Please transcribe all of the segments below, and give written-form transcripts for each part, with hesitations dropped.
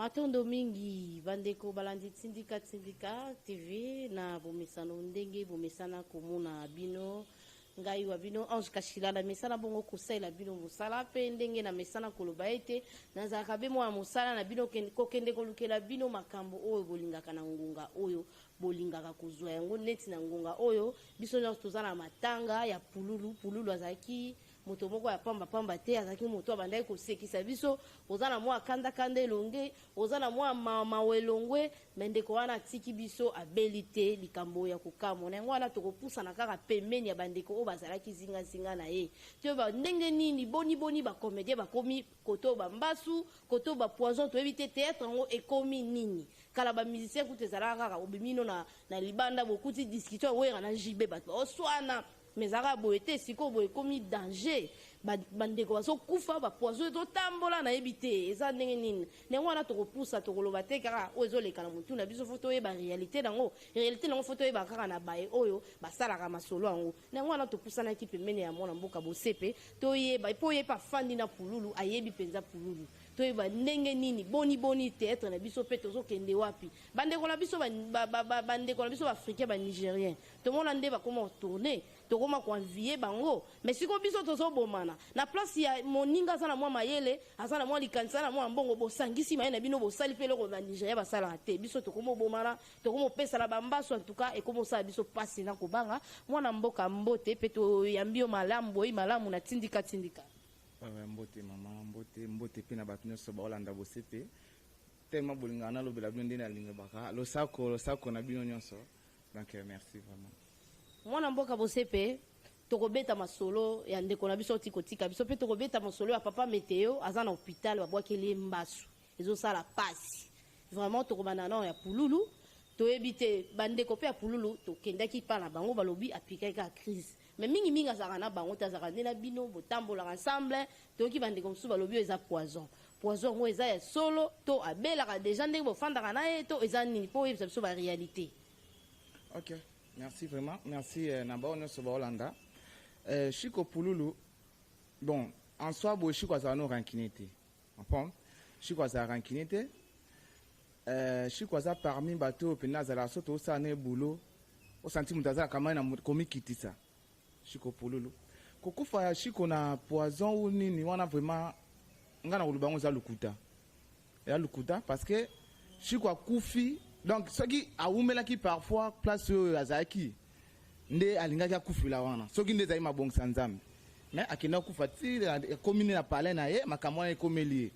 Matondo mingi bandeko balandi Tindika TV na bomesano ndenge bomesana komuna bino ngai wa bino Ange Kashila na mesana bongo kusela bino musala pe ndenge na mesana koloba ete nazaka be mo musala na bino kokende kolukela bino makambo oyo bolingaka na ngunga oyo bolingaka kuzwa yango neti na ngunga oyo biso nyonso tozana matanga ya pululu azaki moto moko ya pamba te azaki moto abandaki kosekisa biso ozana mwa kanda elonge ozana mwa mawelongwe mendeko wana tiki biso abelite likambo ya kokamo na yango wana tokopusa na kaka pembeni ya bandeko o bazalaki zinga na ye to ba ndenge nini boni ba comédien ba komi koto ba mbasu koto ba poison to éviter théâtre ngo ekomi nini kala ba musicien kutezala kaka obimino na libanda bokuti discussion wera na jibe bato oswana mezaka boete siko boye komi danger bandeko baso kufa ba poison to tambola na ebite eza ndenge nini ne wana to kopusa to koloba te kaka ozo lekala mutu na biso photo e ba réalité nango photo e ba kaka na bae oyo basalaka masolo yango ne wana to pusana ki pembeni ya mwana mboka bosepe to ye ba po ye pa fandi na pululu ayebi penza pululu to ye ba ndenge nini boni théâtre na biso pe tozo kende wapi bandeko na biso bandeko na biso africain ba nigérien to mona nde ba comment tourner to koma ko envier bango mais siko biso tozo bomana na place ya moninga sana mwa mayele azana mwa likanisa na mwa mbongo bosangisi maye na bino bosali pe loko ba Nigeria basala te biso to komo bomana to komo pesa la bambaso en tout cas et komo sa biso pasi na kobanga mwana mboka mbote pe to yambio malamu na tindika mbote mama mbote pe na bato nyonso baolanda bosepe tellement bolingana lobela bino ndena linga baka lo sako na bino nyonso donc merci vraiment mwana mboka bosepe tokobeta masolo ya ndeko na biso tikotika biso pe tokobeta masolo ya papa Meteo azana hôpital babwakeli mbasu ezosala pasi vraiment tokobana na ya pululu to ebite bandeko pe ya pululu tokendaki pa na bango balobi apika ka crise mais mingi azaka na bango tazaka na bino botambola ensemble toki bandeko msu balobi eza poison ngo eza ya solo to abelaka déjà ndenge bofandaka na ye to eza nini po yebisa biso ba réalité. OK, merci vraiment, merci Naba nyonso ba Holanda. Chiko pululu bon en soi bo chiko azana no rankinete comprendre chiko azana rankinete chiko azana parmi bato pena zala soto sa ne boulot au senti mutazala kama na komi kitisa chiko pululu kokufa ya chiko na poison ou nini wana vraiment ngana ulubango za lukuta ya lukuta parce que chiko akufi donc ce qui a oumela ki parfois place azaki nde alingaki akufila wana soki nde zai mabongisa nzambe mais akenda kufa ti komine na pale na ye makamwa ekomeli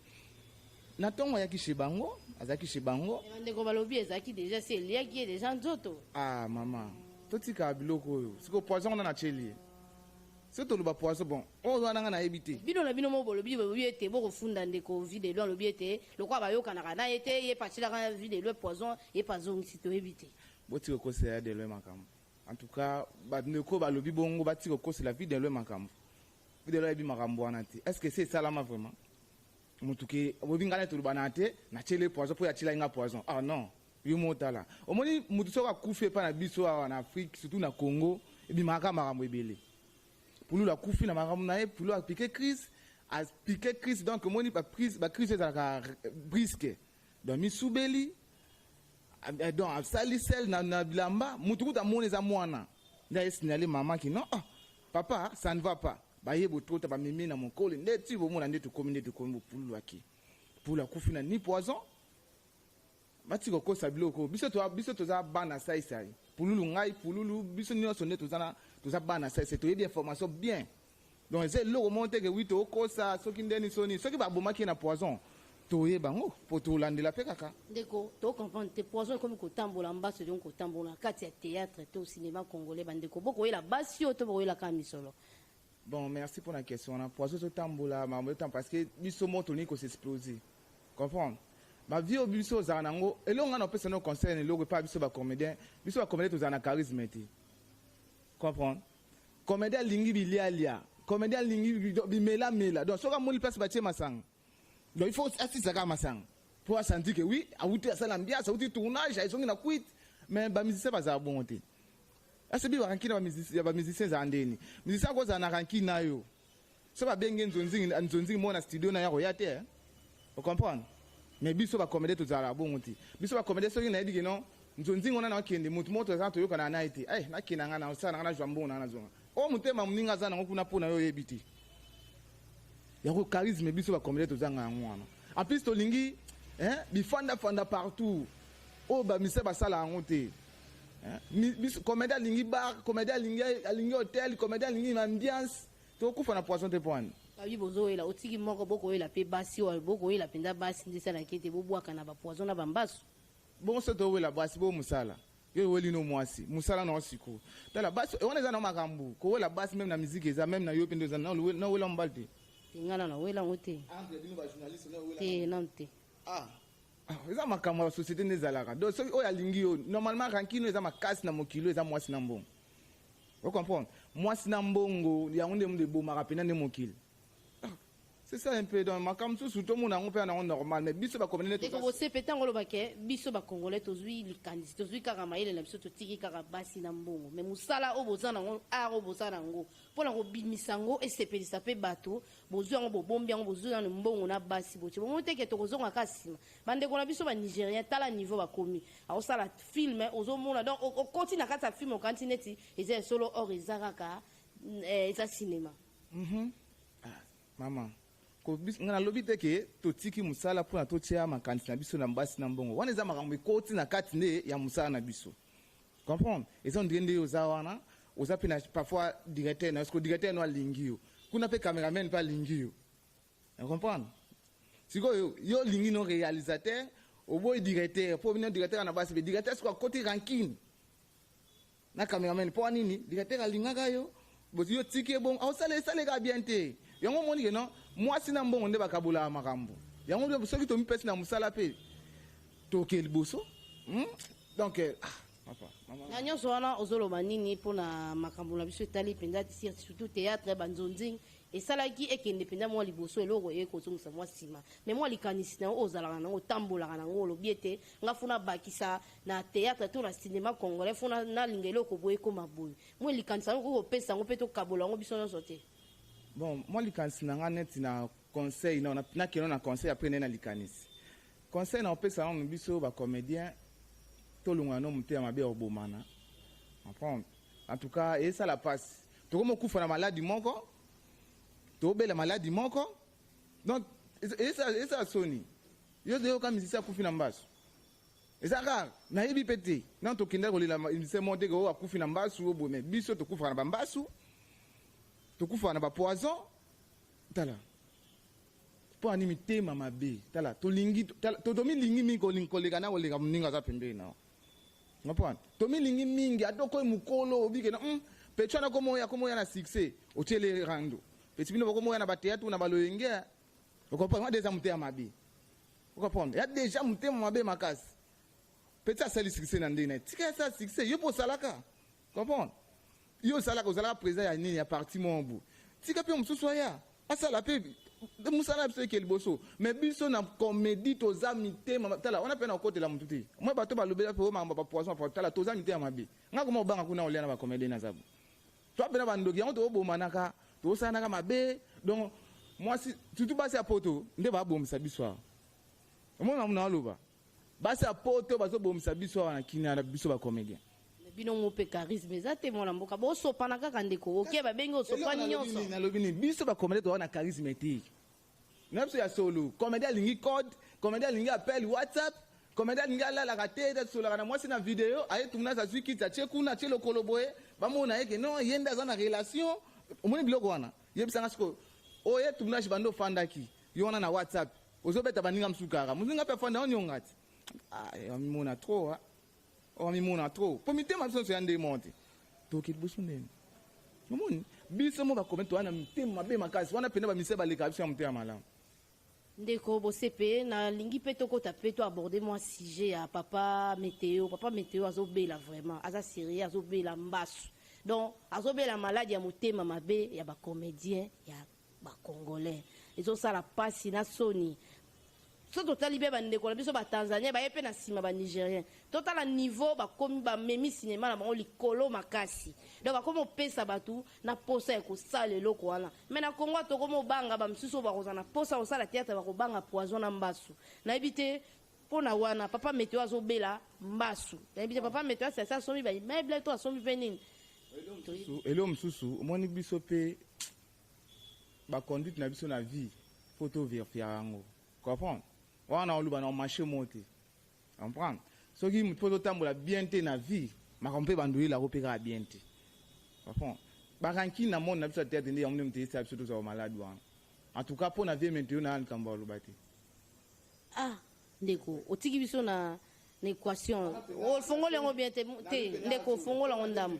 na tongo ya kishibango azaki shibango ndeko balobi ezaki déjà c'est lié qui est déjà nzoto ah mama totika biloko oyo siko poison na cheli c'est tout le poison bon on doit na éviter bino na bino mo bolobi ete boko funda ndeko vide lo lobi ete lokwa bayoka na kana ete ye patila ka vide le poison et pas on si to éviter boti ko se de le makam en tout cas bandeko balobi bongo bati ko se la vie de le makam vide lo ebi makambo wana te est-ce que c'est ça là vraiment mutuke obingana to banate na chele poison po ya chila inga poison ah non yumo tala omoni mutu soka kufe pa na biso en Afrique surtout na Congo ebi makambo ebele pour la coufi na makambo na ye pour la piquer crise donc moni ba crise za brisque donc mi subeli donc sali sel na bilamba mutu kuta moni za mwana nda signaler maman qui non papa ça ne va pas ba yebo tota ba mimi na mokole ndeti bo mona ndetu communauté ko pulu aki pour la coufi na ni poison bati ko ko sabiloko biso to za bana sai pululu ngai pululu biso nyonso ndetu za bana sai c'est to bien information bien donc c'est le remonter que oui to ko sa soki ndeni soni soki ba bomaki na poison to ye bango po to landela pe kaka ndeko to comprendre te poison comme ko tambola mbaso donc ko tambola kati ya théâtre to cinéma congolais bandeko boko yela basio to boko yela kamisolo. Bon, merci pour la question. On a poison to tambola mais temps parce que biso moto ni ko s'exploser comprendre ma vie au biso za nango elonga na pesa no concerne logo pa biso ba comédien to za na charisme te comprendre comédien lingi bilia comédien lingi bimela donc soka moni place ba tie masang donc il faut assisa ka masang pour sentir que oui a outi ça l'ambiance a outi tournage ils sont na quit mais ba musicien ba za bon te ase bi ba rankina ba musicien za ndeni musicien ko za na rankina yo so ba benge nzonzingi mona studio na ya royate vous comprenez mais biso ba comédie to zala bongo ti biso ba comédie soki na yedi non nzonzi ngona na kende mutu moto za to yoka na naiti na kina ngana osana ngana jwambo na zonga o mutema muninga zana ngokuna pona yo yebiti yako charisme biso ba comédie to zanga ngwana en plus to lingi bifanda fanda partout o ba mise ba sala ngote biso comédie lingi bar comédie lingi hôtel comédie lingi ambiance to kufa na poisson te poane abi bozoela otiki moko bokoela pe basi wa bokoela penda basi ndisa na kete bobwaka na ba poison na bambasu bon so to wela basi bo musala yo weli no mwasi musala na osiko tala basi on eza na makambu ko wela basi même na musique eza même na yo pendo eza na wela mbalde ngana na wela ngote entre bino ba journaliste na wela te nante eza makambo ya société nezalaka donc soki oyo alingi yo normalement rankino eza makasi na mokilo eza mwasi na mbongo vous comprenez mwasi na mbongo yango nde munde bomaka pena nde mokili. C'est ça un peu dans ma comme tout le monde a un peu normal mais biso ba communauté to ko se petan ngolo bake biso ba congolais to zui likandisi to zui kaka maile na biso to tiki kaka basi na mbongo mais musala o bozana ngo aro bozana ngo pona ko bimisango et sepelisa pe bato bozui ngo bobombi ngo bozui na mbongo na basi boche bo moteke to kozonga kasima bande ko na biso ba Nigérien tala niveau ba komi a osala film ozo mona donc o continue kata film o kantineti eza solo or ezaraka eza cinéma maman ko ngana lobi te ke to tiki musala pona to tia makanisi na biso na mbasi na mbongo wana eza makambo ekoti na kati nde ya musala na biso comprendre eza ndende oza wana oza pe na parfois directeur na parce que directeur no alingi yo kuna pe cameraman pa alingi yo comprendre siko yo lingi no réalisateur au boy directeur po bino directeur na basi be directeur siko côté ranking na cameraman po nini directeur alingaka yo bozi yo tiki bon osale ka bien te yango moni ke non mwasi na mbongo nde bakabula makambo yango soki to mipesi na musala pe to ke liboso donc papa maman na nyonso wana ozoloba nini mpona makambo na biso etali mpenza surtout théâtre banzonzi esalaki ekende mpenza mwa liboso eloko ekozongisa mwa nsima mais mwa likanisi na yango ozalaka nango otambolaka nango olobi ete nga funa bakisa na théâtre to na cinéma congolais funa nalinga eloko boye ekoma boye mwa likanisi yango kokopesa yango mpe tokabola yango biso nyonso te. Bon, moi likanisi nanga neti na conseil na keno na conseil après na likanisi conseil na opesa na biso ba comédien to lunga no mute ya mabe obomana comprendre en tout cas et ça la passe to comme kufa na maladie moko to bela maladie moko donc et ça soni yo de ka musicien kufi na mbasu eza rare na yebi pété non to kinda ko lila musicien monte ko akufi na mbasu obo mais biso to kufa na bambasu tokufa na ba poison tala po animi tema mabe tala to lingi to domi lingi mi ko linkoleka na koleka mninga za pembe na ngapana to mi lingi mingi atoko mukolo obike na petwana komo ya na succès o tele rando petit bino komo ya na bateatu na baloyenge okopana déjà mutema mabe okopana ya déjà mutema mabe makasi petit sali succès na ndena tika sa succès yo po salaka comprendre yo sala ko sala président ya nini ya parti mombu tika pe mususu ya asala pe de musala pe ke liboso mais biso na comédie to za mitema tala on a pe na côté la mututi moi bato ba lobela pe mamba ba poisson pa tala to za mitema mabe nga ko mo banga kuna olena ba comédie na zabu to pe na ba ndoki on to bomanaka to sana ka mabe donc moi si tout basi a poto nde ba bomisa biso mo na muna loba basi a poto bazo bomisa biso na kina na biso ba comédien bino mope charisme ezate mona mboka bo sopana kaka ndeko oke ba bengi osopani nyonso na lobini biso ba comédien to na charisme te na biso ya solo comédien lingi code comédien lingi appel WhatsApp comédien lingi la raté de solo na mwasi na vidéo aye tumna sa suki ta chekuna chelo koloboye ba mona yeke non yenda za na relation omoni biloko wana yebisanga siko oye tumna shibando fandaki yona na WhatsApp ozobeta baninga msukara muzinga pe fanda onyongati mi mona trop mi mona trop pour mitema biso so yande monte to ke biso ndeni omoni biso mo ba komento wana mitema be makasi wana pena ba mise ba leka biso ya mutema malamu ndeko bosepe na lingi pe tokota pe to aborder moi sujet ya papa météo azobela vraiment aza sérieux azobela mbasu donc azobela maladie ya mutema mabe ya ba comédien ya ba congolais ezosala pasi na soni so totali be bandeko na biso batanzanien baye mpe na nsima banigérien totala niveau bakomi bamemi sinema na bango likolo makasi donc bakomi opesa bato na posa ya kosala eloko wana me na kongo tokomi obanga bamisusu oyo bakozala na posa kosala théâtre bakobanga poison na mbasu nayebi te mpo na wana papa meteo azobela mbasu nayebi te papa meteo asasi asombi baimeble to asombi mpe nini elo mosusu omoni biso mpe baconduite na biso na vie fo toverifia yango comprendre wana oluba na marché mo te comprendre soki moto mpo totambola bien te na vie makambo mpe bandoyelako mpe kaka bien te comprendre barankini na monde na biso ya tete nde yango nde moto esala biso tozala maladi wana en tout cas mpo na vie meteo na likambo aloba te ndeko otiki biso na équation ofongola yango bien te ndeko ofongola yango ndambo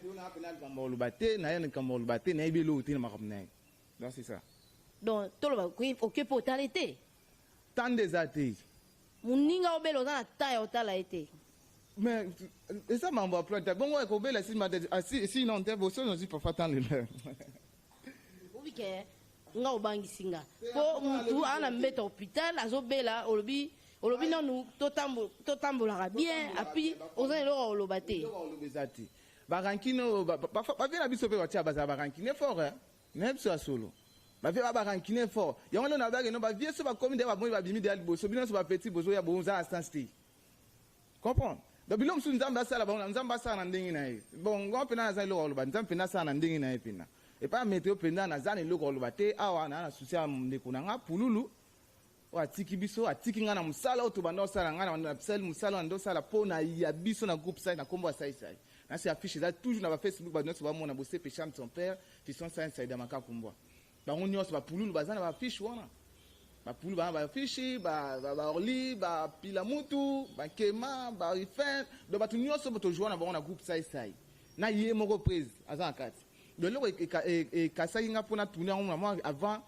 likambo aloba te na ye likambo aloba te nayebi eloko te na makambo na ye donc c'est ça donc toloba oke mpo otala ete tant eza te moninga obela oza na ta ya otala ye te mais eza mambo ya plante bongo ekobela sinon te boso nozwi parfois tant leleur obike nga obangisi nga mpo mutu ana mbeta hôpital azobela olobi nanu totambolaka bien api oza eloko oloba te eza te barankine bavie na biso mpe batia bazala barankine fort na biso ya solo bavie babarankine fort yango lelo na bakeno bavie so bakomi nde baboi babimi de ya liboso bino so bapeti bozo ya boza na stance te comprendre donc bilo mosusu nzambe asala bango nzambe asala na ndenge na ye bon ngo mpena naza eloko oloba nzambe mpena asala na ndenge na ye mpena epa meteo mpenza naza na eloko oloba te awa na susi ya ndeko na nga pululu oyo atiki biso atiki nga na mosala oyo tobanda osala nga na sali mosala wana nde osala mpo na ya biso na groupe sai na nkombo ya saisai nasi affiche eza toujours na bafacebook bato nyonso bamona bosepe chambre son père fiston saisai da makakumbwa bango nyonso bapululu baza na bafiche wana bapulu bana bafiche baorli bapila mutu bakema barifin do bato nyonso tozwa na bango na groupe saisai na ye moko prise aza na kati do eloko ekasaki nga mpona tourne yango na mwa avant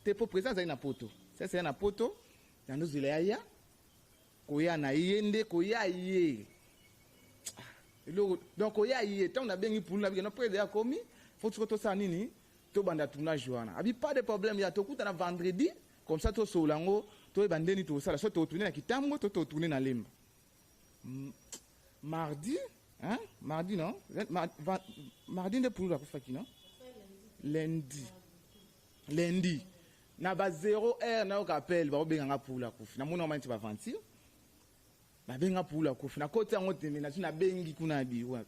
te mpo président azali na poto sasa ya na poto nandozela yaya koya na ye nde koya ye eloko donc koya ye ntango nabengi pulu nabike no prede ya komi fo tiko tosala nini tobanda tournage wana abi pas de problème ya tokutana vendredi comme ça tosola yango toyeba ndeni tosala so totourne na kitambo to totourne na lemba mardi hein mardi non mardi nde pulu akufaki non lundi na ba 0 heure na yoka appel bakobenganga pula kufi namona omaniti baventure babenga pula kufi na koti yango tembe nasi nabengi kuna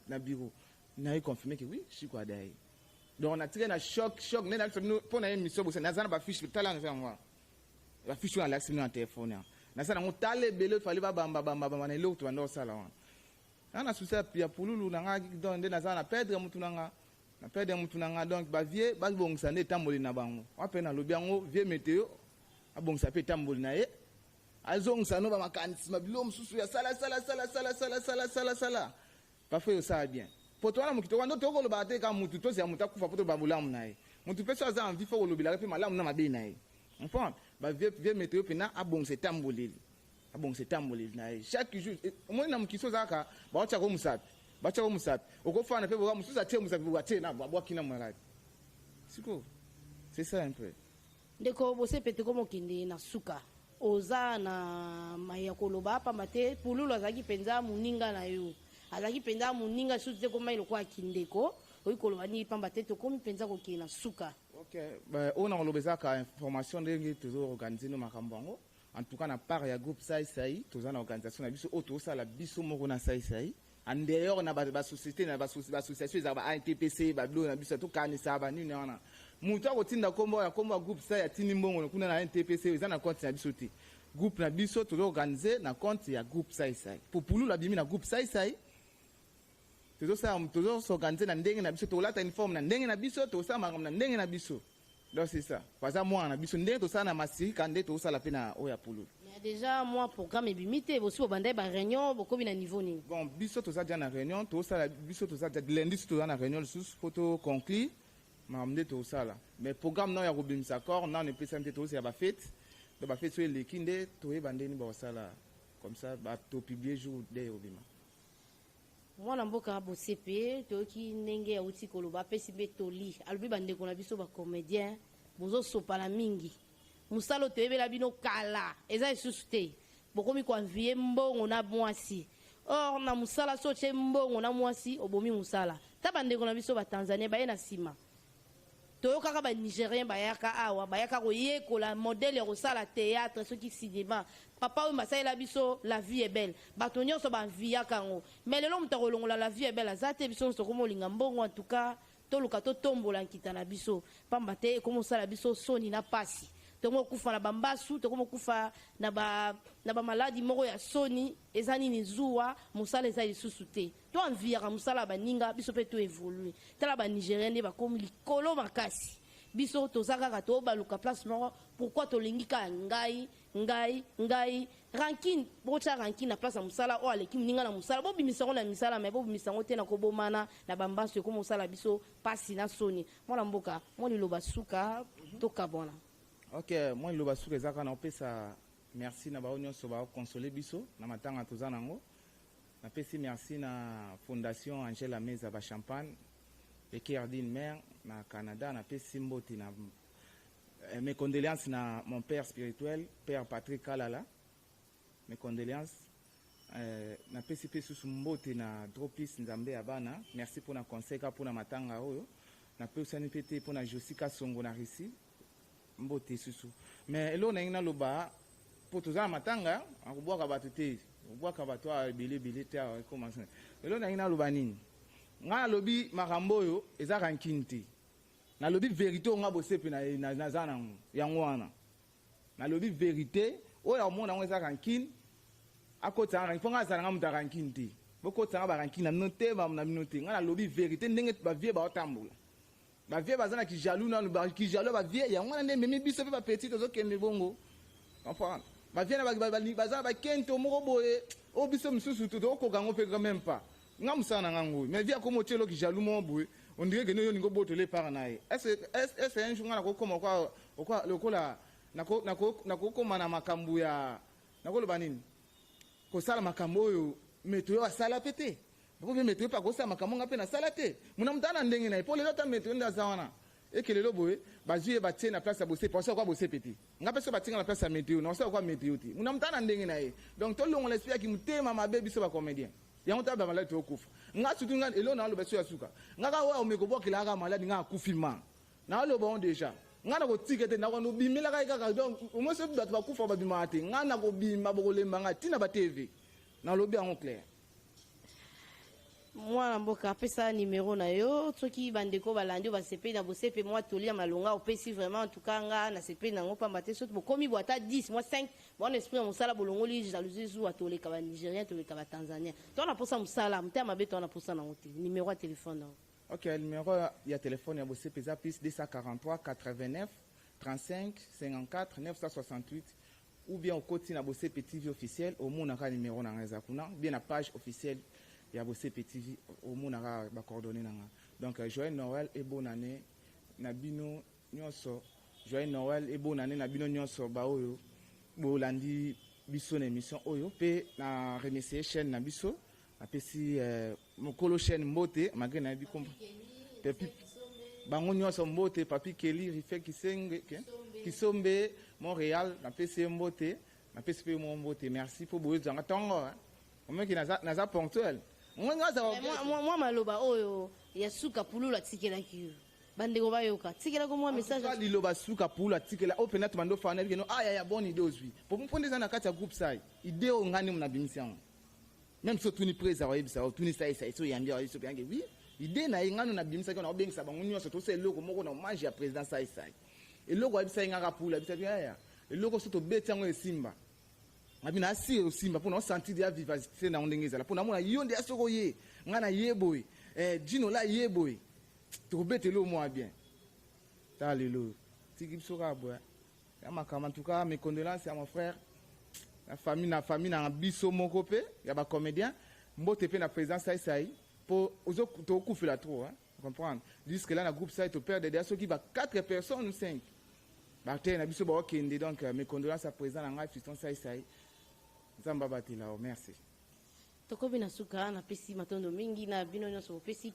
na biro naye confirme ke oui shiko adaye donc natire na choc nde na biso mpo na ye mission bosa naza na bafiche tala nza yango bafiche wana alakisi bino na telefone yango naza nango tala ebele fali babamba na eloko tobanda osala wana nga na susi ya pululu na nga donc nde naza na perdre mutu na nga na perdre mutu na nga donc bavie babongisa nde etamboli na bango wape nalobi yango vie meteo abongisa mpe etamboli na ye azongisa no bamakanisi mabilo mosusu ya sala parfois osala bien po towana mokito wana ndo tokolobaka te ka mutu tozela mutu akufa po toba bolamu na ye mutu mpe so aza envie fo kolobelaka mpe malamu na mabe na ye comprendre bavie meteo mpena abongisa etamboleli na ye chaque jour omoni na mokisi ozalaka baotiako mosapi okofana mpe boka mosusu atie mosapi boatie na abwaki na maladi siko c'est ça un peu ndeko bosepe te komokende na suka oza na maya koloba pamba te pululu azalaki mpenza moninga na yo azalaki mpenza moninga susu te koma eloko akindeko oyi koloba nini pamba te tokomi mpenza kokende na suka ok oyo na koloba ezaka information ndenge tozoorganize no makambo yango en tout cas na part ya groupe saisai toza na organisation na biso oyo tozosala biso moko na saisai en dehors na basociété na bassociation ezaka ba-ANTPC babilo na biso tokanisa banini wana mutu akotinda kombo ya groupe sai atindi mbongo kuna na NTPC eza na compte na biso te groupe na biso tozoorganize na compte ya groupe saisai po pululu abimi na groupe saisai tozosorganize na ndenge na biso tolata uniforme na ndenge na biso tosala makambo na ndenge na biso donc c'est ça paza mwana na biso ndenge tosala na masirika nde tosala mpe na oyo ya pululu déjà moi programme ebimi te bosi bobanda ba réunion bokomi na niveau nini bon biso toza dia na réunion tosala biso toza dia lundi so toza na réunion lisusu po toconclure makambo nde tosala mais programme nao ya kobimisa corps nao nepesami te tozosala bafete do bafete so eleki nde toyeba ndeni bakosala comme ça topiblie jour de obima mwana mboka bosepe toyoki ndenge auti koloba apesi mpe toli alobi bandeko na biso bacomédien bozosopana mingi musala toyebela bino kala eza lisusu te bokomi koanvie mbongo na mwasi or na musala so tie mbongo na mwasi obomi musala ta bandeko na biso batanzania baye na nsima toyokaka banigérien bayaka awa bayaka koyekola modele ya kosala théâtre soki cinéma papa oyo basalela biso la vie est belle bato nyonso banviaka yango mais lelo moto akolongola la vie est belle aza te biso nyonso komolinga mbongo en tout cas toluka totombola nkita na biso pamba te ekomosala biso soni na pasi tokomokufa na bambasu tokomokufa na bamaladi moko ya soni eza nini zuwa mosala eza lisusu te to anviaka mosala ya baninga biso mpe to évolue tala banigérien nde bakomi likolo makasi biso toza kaka tobaluka place moko pourquoi tolingi kaka ngai rankine botya rankine na place ya mosala oyo aleki moninga na mosala bobimisango na misala me bobimisango te na kobomana na bambasu ekoma mosala biso pasi na soni mwana mboka mo liloba suka tokabwana. Ok, moi liloba suka ezaka na opesa merci na bao nyonso baokonsole biso na matanga toza nango napesi merci na fondation Angela Meza Bachampagne eke Ardine Mère na Canada napesi mbote na mes condoléances na mon père spirituel père Patrick Kalala mes condoléances napesi pe susu mbote na Dropis Nzambe Abana merci pour na conseil ka pour na matanga oyo napesi ani pete pour na Josika Songo na Risi mbote susu mais elo na ngina loba po toza matanga akubwaka bato te ubwaka bato ebele te commence elo na ngina loba nini nga lobi makambo oyo eza rankine te na lobi vérité nga bosepe na zana yango wana na lobi vérité oyo omona ngo eza rankine akota rankine fonga zana nga muta rankine te bokota ba rankine na note ba na minote nga na lobi vérité ndenge ba vie ba otambola ba vie bazana ki jaloux na ba ki jaloux ba vie yango wana nde memi biso pe ba petit ozo kende bongo comprendre ba vie na bazana ba kento moko boye o biso misusu to ko gango pe quand même pas nga musana ngango mais vie comme otelo ki jaloux mo boye on dirait que nous n'avons pas de par naï. Est-ce un jour on a comme quoi le cola nako comme na makambu ya nako le banini ko sala makambo yo météo a sala pété beaucoup météo pas ko sala makambo ngape na sala te muna mutana ndenge na pour les autres météo ndaza wana et que le loboé bazuye batie na place ya bosser penser quoi bosser pété ngape so batinga na place ya météo non ça quoi météo te muna mutana ndenge na donc tout le monde l'espère qui mutema mabebi so ba comédien yango ta ba malade okufa nga sutu nga elo na lo beso ya suka nga ka wa omeko kila ka malade nga akufima na lo bon déjà nga na ko tikete na ko no bimela ka ka donc o mo se ba kufa ba bimate nga na ko bima bo lemba nga tina ba TV na lo bi en clair mwana mboka apesa numéro na yo soki bandeko balandi basepe na bosepe moi tolia malonga opesi vraiment en tout cas nga na sepe nango pamba te soki bokomi boata 10 moi 5 bon esprit ya mosala bolongoli jalousie zu atoleka ba nigérien toleka ba tanzanien to na posa mosala mutema mabe to na posa nango te numéro ya téléphone na ok numéro ya téléphone ya bosepe za plus 243 89 35 54 968 ou bien au côté na bosepe TV officiel au monde na numéro na ngeza kuna bien na page officielle il y a bossé petit au monde a coordonné donc joyeux Noël et bonne année nabino nyonso joyeux Noël et bonne année nabino nyonso ba oyo bolandi biso na émission oyo pe na remercier chaîne na biso apesi mokolo chaîne mbote malgré na bi comme pepi bango nyonso mbote papi Kelly Rife Kisombe Montréal apesi mbote apesi pe mbote merci pour boyo zanga tongo moi qui naza ponctuel moi maloba oyo ya suka pulula tikela kiyo bandeko bayoka tikela ko moi message liloba suka pulula tikela open na mando fa na bino aya ya bonne idée ozwi pour mpondeza na kati ya groupe sai idée o ngani mna bimisiango même so tuni presa wa ibisa tuni sai so yambia wa so yange oui idée na ngano na bimisa ko na obengisa bangu nyonso to se loko moko na mange ya président sai eloko wa ibisa ngaka pulula bisa ya eloko so to betiango esimba abina asi osimba pona sentir ya vivacité na ondengeza la pona mona yonde asoko ye ngana yeboy dino la yeboy to betelo mo bien ta lelo tiki bisoka boya ya makama en tout cas mes condoléances à mon frère la famille na biso moko pe ya ba comédien mbote pe na présence sai pour ozo to kufela trop hein comprendre jusque là na groupe ça to perdre des ceux qui va 4 personnes ou 5 ba te na biso ba okende donc mes condoléances à présent na ngai fiston sai Zamba batila merci. Tokobi na suka na pesi matondo mingi na bino nyonso pesi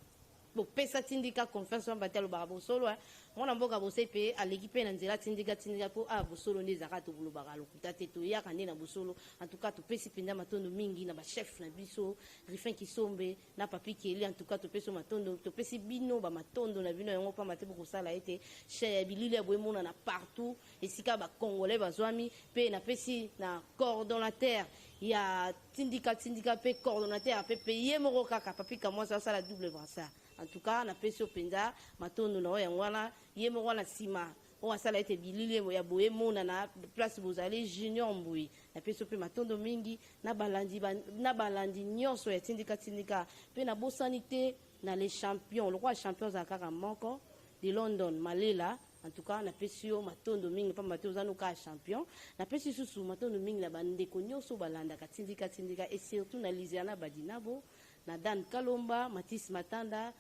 bopesa tindika confiance wana batalo baka bosolo mwana mboka bose pe aleki pe na nzela tindika po bosolo nde ezaka tobulobaka lokuta te toyaka nde na bosolo en tout cas topesi mpenza matondo mingi na bachef na biso Rifin Kisombe na Papi Keli en tout cas topesi matondo topesi bino bamatondo na bino yango pamba te bokosala ete ya bilili ya boyemona na partout esika bacongolais bazwami pe napesi na coordonnateur ya tindika pe coordonnateur pe ye moko kaka Papi Kamwasa asala double brassard. En tout cas, na pesi openza matondo na oya ngwana ye moko na sima o asala ete bilili ya boye mona na place bozali Junior Mbui na pesi pe matondo mingi na balandi nyonso ya tindika pe na bosanité na les champions le roi champions za kaka moko de London Malela. En tout cas, na pesi yo matondo mingi pa mateo zanu ka champion na pesi susu matondo mingi na bandeko nyonso balanda tindika et surtout na Lisiana Badinabo na Dan Kalomba Matis Matanda.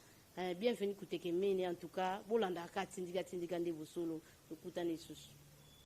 Bienvenue Kutekemene en tout cas bolanda ka tindika nde bosolo okutana isusu.